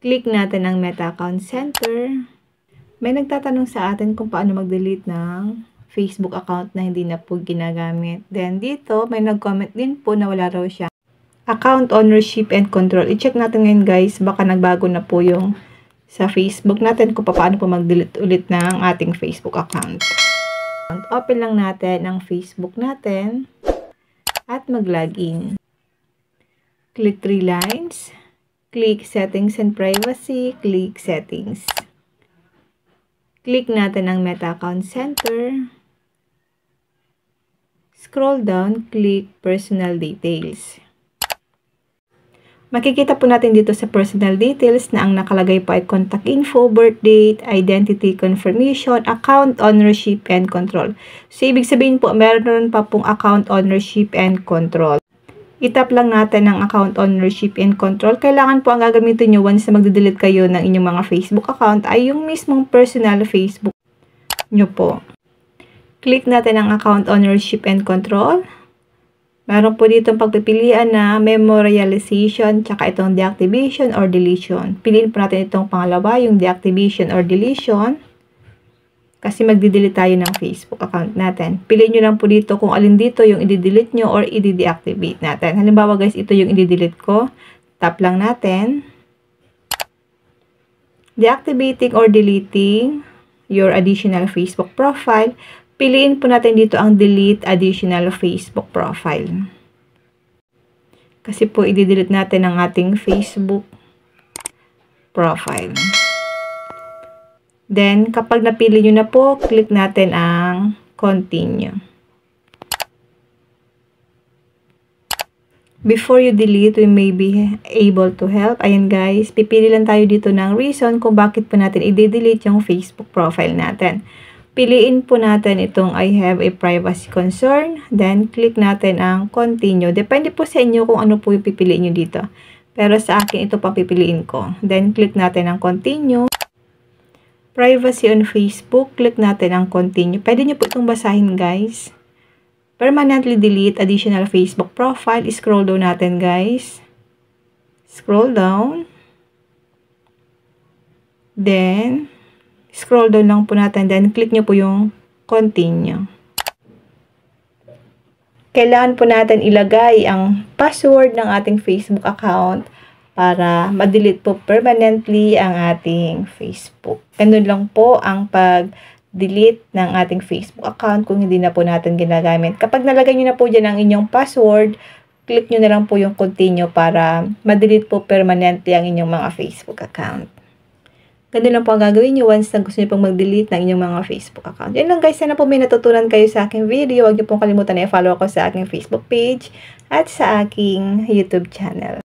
Click natin ang Meta Account Center. May nagtatanong sa atin kung paano mag-delete ng Facebook account na hindi na po ginagamit. Then dito, may nag-comment din po na wala raw siya account ownership and control. I-check natin ngayon guys, baka nagbago na po yung sa Facebook natin kung paano po mag-delete ulit ng ating Facebook account. Open lang natin ang Facebook natin at mag-login. Click 3 lines. Click Settings and Privacy. Click Settings. Click natin ang Meta Account Center. Scroll down, click Personal Details. Makikita po natin dito sa personal details na ang nakalagay po ay contact info, birth date, identity confirmation, account ownership, and control. So, ibig sabihin po, meron pa pong account ownership and control. Itap lang natin ang account ownership and control. Kailangan po ang gagamitin nyo once na magde-delete kayo ng inyong mga Facebook account ay yung mismong personal Facebook nyo po. Click natin ang account ownership and control. Meron po dito pagpipilian na memorialization tsaka itong deactivation or deletion. Piliin po natin itong pangalawa, yung deactivation or deletion. Kasi magdi-delete tayo ng Facebook account natin. Piliin nyo lang po dito kung alin dito yung i-delete nyo or i-deactivate natin. Halimbawa guys, ito yung i-delete ko. Tap lang natin. Deactivating or deleting your additional Facebook profile. Piliin po natin dito ang delete additional Facebook profile. Kasi po i-delete natin ang ating Facebook profile. Then, kapag napili nyo na po, click natin ang continue. Before you delete, we may be able to help. Ayan guys, pipili lang tayo dito ng reason kung bakit po natin i-delete yung Facebook profile natin. Piliin po natin itong I have a privacy concern. Then, click natin ang continue. Depende po sa inyo kung ano po yung pipiliin nyo dito. Pero sa akin, ito pa pipiliin ko. Then, click natin ang continue. Privacy on Facebook. Click natin ang continue. Pwede nyo po itong basahin guys. Permanently delete additional Facebook profile. Scroll down natin guys. Scroll down. Then, scroll down lang po natin. Then, click nyo po yung continue. Kailangan po natin ilagay ang password ng ating Facebook account para ma-delete po permanently ang ating Facebook. Ganun lang po ang pag-delete ng ating Facebook account kung hindi na po natin ginagamit. Kapag nalagay nyo na po dyan ang inyong password, click nyo na lang po yung continue para ma-delete po permanently ang inyong mga Facebook account. Ganun lang po ang gagawin nyo once na gusto nyo pong mag-delete ng inyong mga Facebook account. Yun lang guys, sana po may natutunan kayo sa aking video. Huwag nyo pong kalimutan na i-follow ako sa aking Facebook page at sa aking YouTube channel.